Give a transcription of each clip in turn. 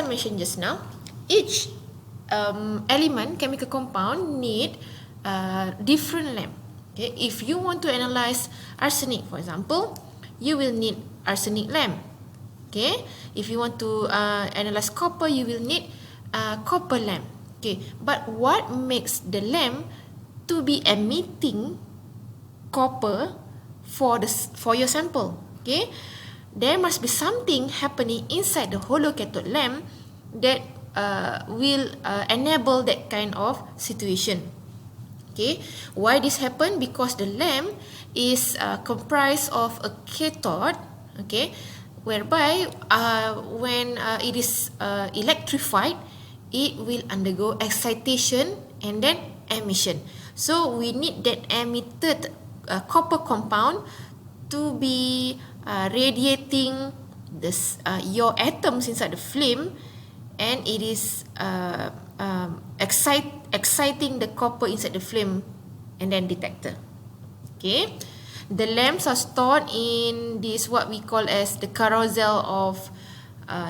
I mentioned just now, each element, chemical compound, need different lamp. Okay, if you want to analyze arsenic, for example, you will need arsenic lamp. Okay, if you want to analyze copper, you will need copper lamp. Okay, but what makes the lamp to be emitting copper for your sample? Okay, there must be something happening inside the hollow cathode lamp that will enable that kind of situation. Okay, why this happen? Because the lamp is comprised of a cathode, okay, whereby when it is electrified, it will undergo excitation and then emission. So we need that emitted copper compound to be radiating this your atoms inside the flame, and it is exciting the copper inside the flame and then detector. Okay, the lamps are stored in this what we call as the carousel of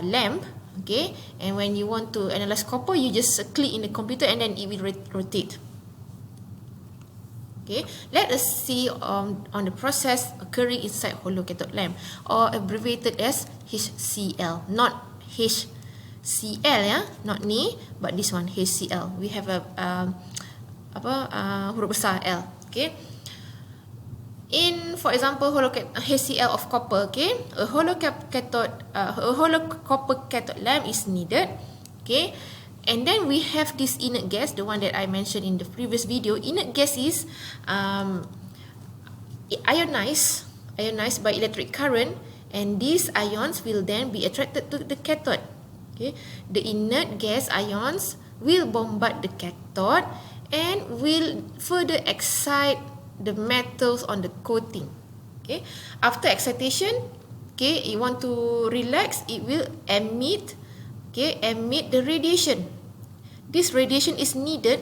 lamp. Okay, and when you want to analyze copper, you just click in the computer and then it will rotate. Okay, let us see on the process occurring inside hollow cathode lamp, or abbreviated as HCl, not HCl, yeah, not ni, but this one HCl. We have a huruf besar L. Okay, in, for example, HCl of copper. Okay, a hollow copper cathode lamp is needed. Okay, and then we have this inert gas, the one that I mentioned in the previous video. Inert gas is ionized by electric current, and these ions will then be attracted to the cathode. Okay, the inert gas ions will bombard the cathode and will further excite the metals on the coating. Okay, after excitation, okay, you want to relax, it will emit the radiation. This radiation is needed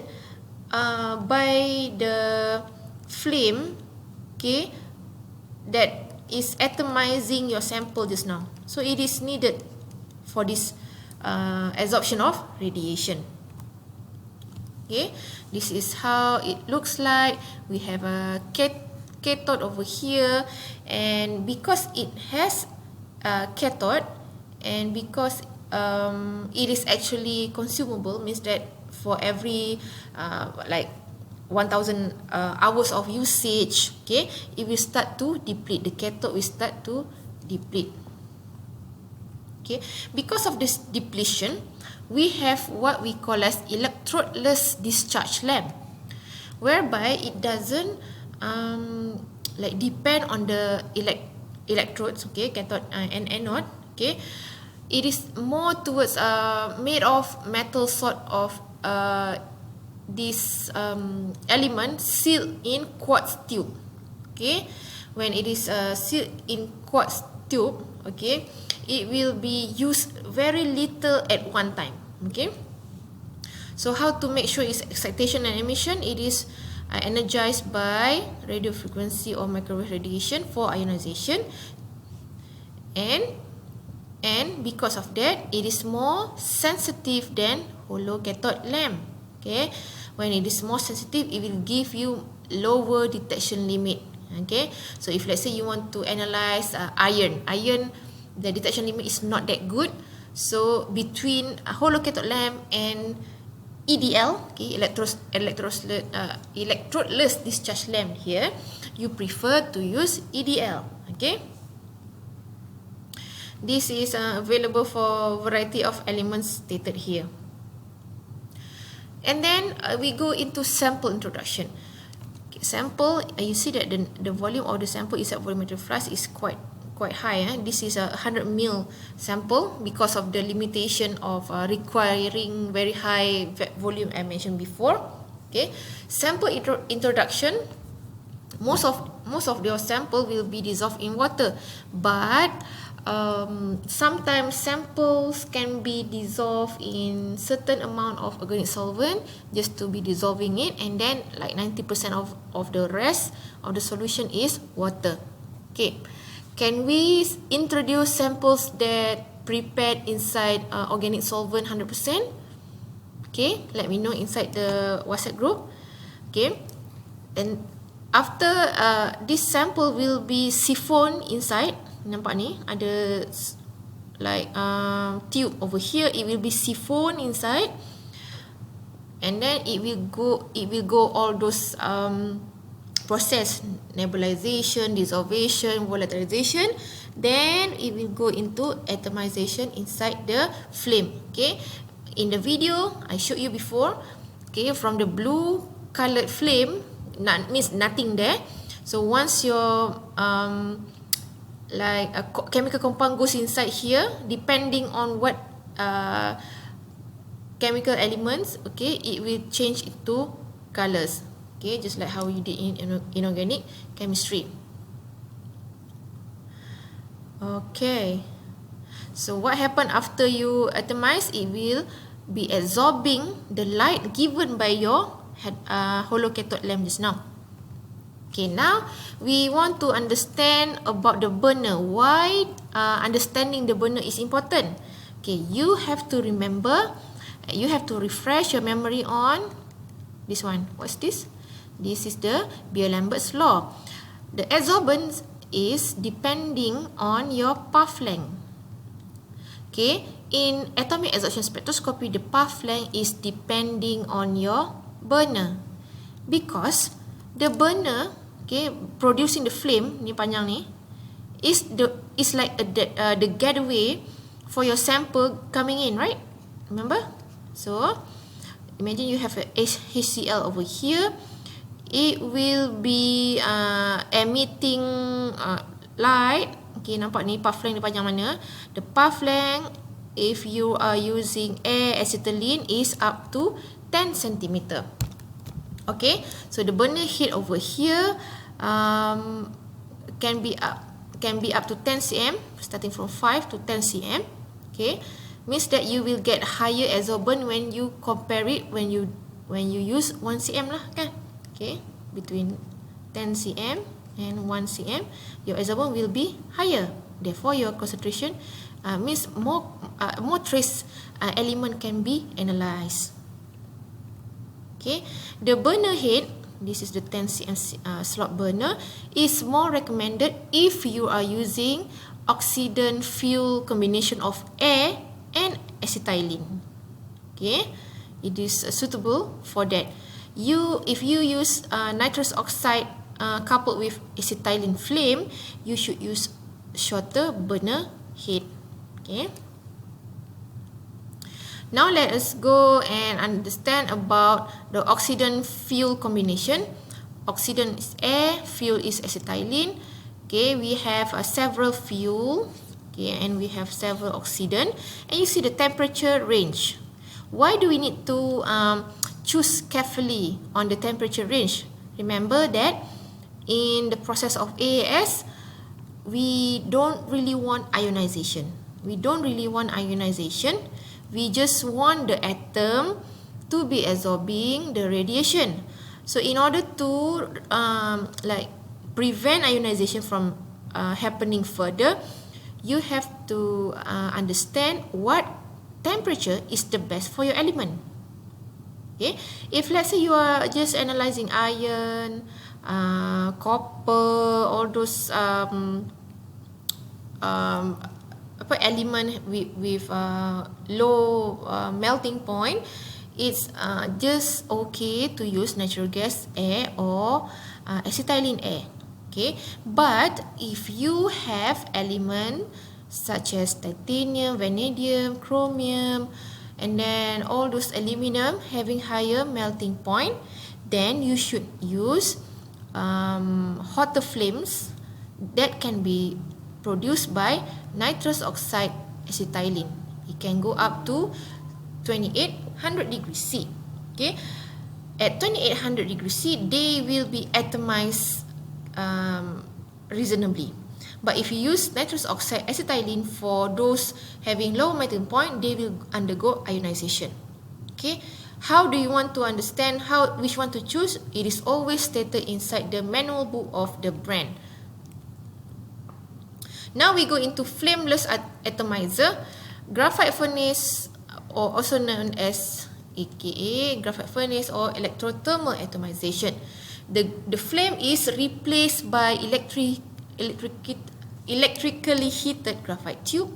by the flame, okay, that is atomizing your sample just now. So it is needed for this absorption of radiation. Okay, this is how it looks like. We have a cathode over here, and because it has a cathode, and because it is actually consumable, means that for every like 1000 hours of usage, okay, it will start to deplete. The cathode will start to deplete. Okay, because of this depletion, we have what we call as electrodeless discharge lamp, whereby it doesn't like depend on the electrodes, okay, cathode and anode. Okay, it is more towards made of metal sort of this element sealed in quartz tube. Okay, when it is sealed in quartz tube, okay, it will be used very little at one time. Okay, so how to make sure its excitation and emission? It is energized by radio frequency or microwave radiation for ionization, and because of that, it is more sensitive than hollow cathode lamp. Okay, when it is more sensitive, it will give you lower detection limit. Okay, so if let's say you want to analyze iron, the detection limit is not that good. So between a hollow cathode lamp and EDL, okay, electrodeless discharge lamp here, you prefer to use EDL. Okay, this is available for a variety of elements stated here. And then we go into sample introduction. Okay, sample, you see that the volume of the sample inside volumetric flask is quite high. This is a 100 ml sample because of the limitation of requiring very high volume I mentioned before. Okay, sample introduction. Most of your sample will be dissolved in water, but sometimes samples can be dissolved in certain amount of organic solvent just to be dissolving it, and then like 90% of the rest of the solution is water. Okay, can we introduce samples that prepared inside organic solvent 100%. Okay, let me know inside the WhatsApp group. Okay, and after this sample will be siphoned inside. Nampak ni ada like tube over here. It will be siphoned inside, and then it will go all those process, nebulization, desolvation, volatilization. Then it will go into atomization inside the flame. Okay, in the video I showed you before. Okay, from the blue colored flame, means nothing there. So once your like a chemical compound goes inside here, depending on what chemical elements, okay, it will change into colors. Okay, just like how you did in inorganic chemistry. Okay, so what happened after you atomize? It will be absorbing the light given by your hollow cathode lamp just now. Okay, now we want to understand about the burner. Why understanding the burner is important? Okay, you have to remember, you have to refresh your memory on this one. What's this? This is the Beer-Lambert's law. The adsorbance is depending on your path length. Okay, in atomic absorption spectroscopy, the path length is depending on your burner, because the burner, okay, producing the flame ni panjang ni, is like the gateway for your sample coming in, right? Remember? So imagine you have a HCl over here. It will be emitting light. Okay, nampak ni path length ni panjang mana? The path length, if you are using air acetylene, is up to 10 cm. Okay, so the burner heat over here can be up to 10 cm, starting from 5 to 10 cm. Okay, means that you will get higher adsorbent when you compare it when you use 1 cm lah, kan? Okay, between 10 cm and 1 cm, your adsorbent will be higher. Therefore, your concentration means more trace element can be analyzed. Okay, the burner head, this is the 10 cm slot burner, is more recommended if you are using oxidant fuel combination of air and acetylene. Okay, it is suitable for that. If you use nitrous oxide coupled with acetylene flame, you should use shorter burner head. Okay. Now let us go and understand about the oxidant fuel combination. Oxidant is air, fuel is acetylene. Okay, we have several fuel. Okay, and we have several oxidant. And you see the temperature range. Why do we need to choose carefully on the temperature range? Remember that in the process of AAS, we don't really want ionization. We just want the atom to be absorbing the radiation. So in order to like prevent ionization from happening further, you have to understand what temperature is the best for your element. Okay, if let's say you are just analyzing iron, copper, all those element with low melting point, it's just okay to use natural gas air or acetylene air. Okay, but if you have element such as titanium, vanadium, chromium, and then all those aluminum having higher melting point, then you should use hotter flames that can be produced by nitrous oxide acetylene. It can go up to 2800 degrees C. Okay, at 2800 degrees C, they will be atomized reasonably. But if you use nitrous oxide acetylene for those having low melting point, they will undergo ionization. Okay, how do you want to understand which one to choose? It is always stated inside the manual book of the brand. Now we go into flameless atomizer. graphite furnace, or also known as aka graphite furnace or electrothermal atomization. The flame is replaced by electrically heated graphite tube.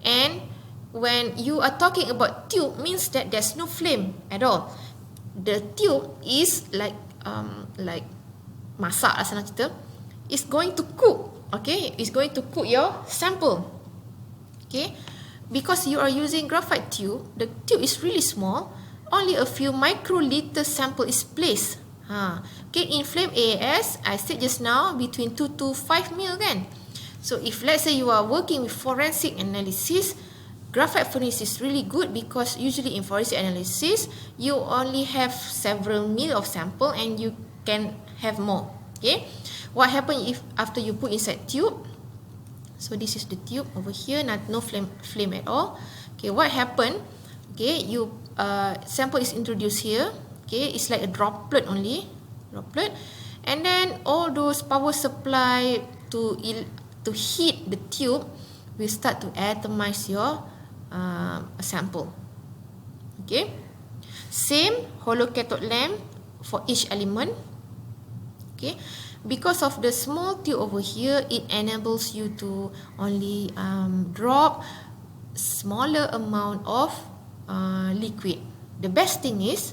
And when you are talking about tube, means that there's no flame at all. The tube is like masak lah senang cerita. It's going to cook. Okay, it's going to cook your sample. Okay, because you are using graphite tube, the tube is really small. Only a few microliter sample is placed. Okay, in flame AAS, I said just now between 2 to 5 mil kan. So if let's say you are working with forensic analysis, graphite furnace is really good because usually in forensic analysis, you only have several mil of sample and you can have more. Okay, what happens if after you put inside tube? So this is the tube over here, no flame at all. Okay, what happened? Okay, you sample is introduced here. Okay, it's like a droplet only, and then all those power supply to heat the tube will start to atomize your sample. Okay, same hollow cathode lamp for each element. Okay, because of the small tube over here, it enables you to only drop smaller amount of liquid. The best thing is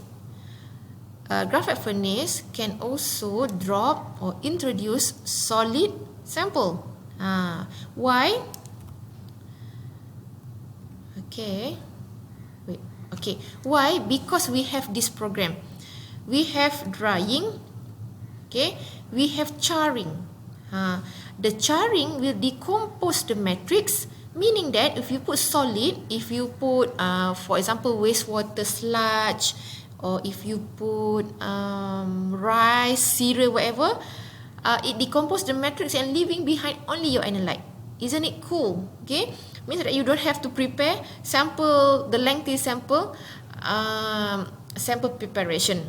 graphite furnace can also drop or introduce solid sample. Why? Okay, wait. Okay, why? Because we have this program. We have drying. Okay, we have charring. The charring will decompose the matrix, meaning that if you put solid, if you put, for example, wastewater sludge, or if you put rice, cereal, whatever, it decomposes the matrix and leaving behind only your analyte. Isn't it cool? Okay, means that you don't have to prepare sample, the lengthy sample, sample preparation.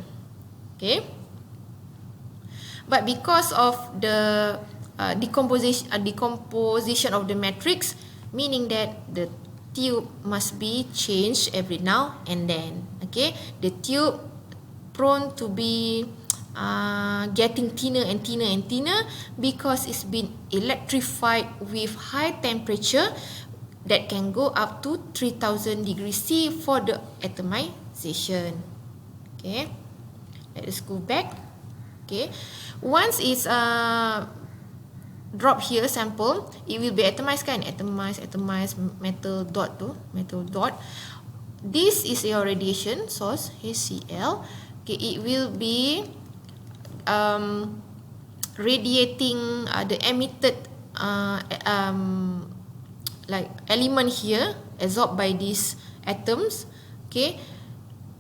Okay. But because of the decomposition of the matrix, meaning that the tube must be changed every now and then. Okay, the tube prone to be getting thinner and thinner and thinner because it's been electrified with high temperature that can go up to 3000 degrees C for the atomization. Okay, let us go back. Okay, once it's drop here sample, it will be atomized kan, atomized metal dot tu, metal dot. This is your radiation source, HCl. Okay, it will be radiating the emitted like element here absorbed by these atoms. Okay,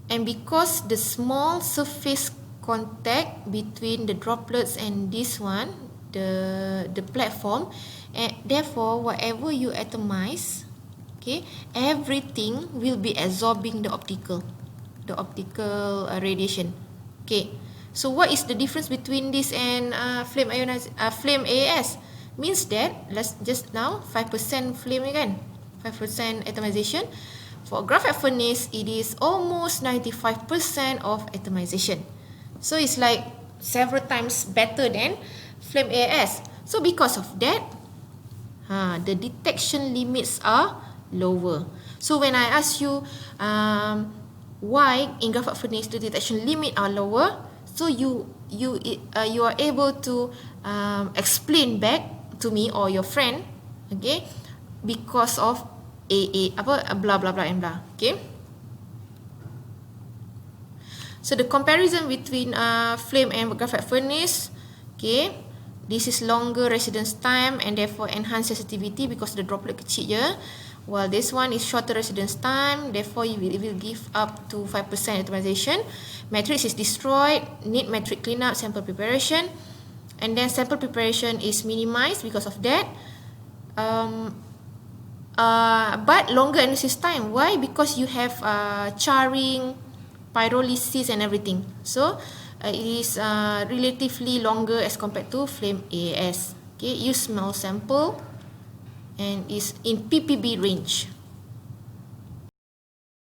and because the small surface contact between the droplets and this one, the platform, and therefore whatever you atomize, okay, everything will be absorbing the optical radiation. Okay, so what is the difference between this and flame AAS? Means that let's just now 5% flame again, 5% atomization. For graphite furnace, it is almost 95% of atomization. So it's like several times better than flame AAS. So because of that, the detection limits are lower. So when I ask you why in graphite furnace the detection limit are lower, so you are able to explain back to me or your friend, okay, because of blah blah blah and blah. Okay. So the comparison between flame and graphite furnace, okay, this is longer residence time and therefore enhanced sensitivity because the droplet kecil je, while this one is shorter residence time, therefore it will give up to 5% atomization. Matrix is destroyed, need matrix cleanup, sample preparation, and then sample preparation is minimized because of that. But longer analysis time. Why? Because you have charring, pyrolysis and everything. So it is relatively longer as compared to flame AAS. Okay, use small sample. and is in ppb range.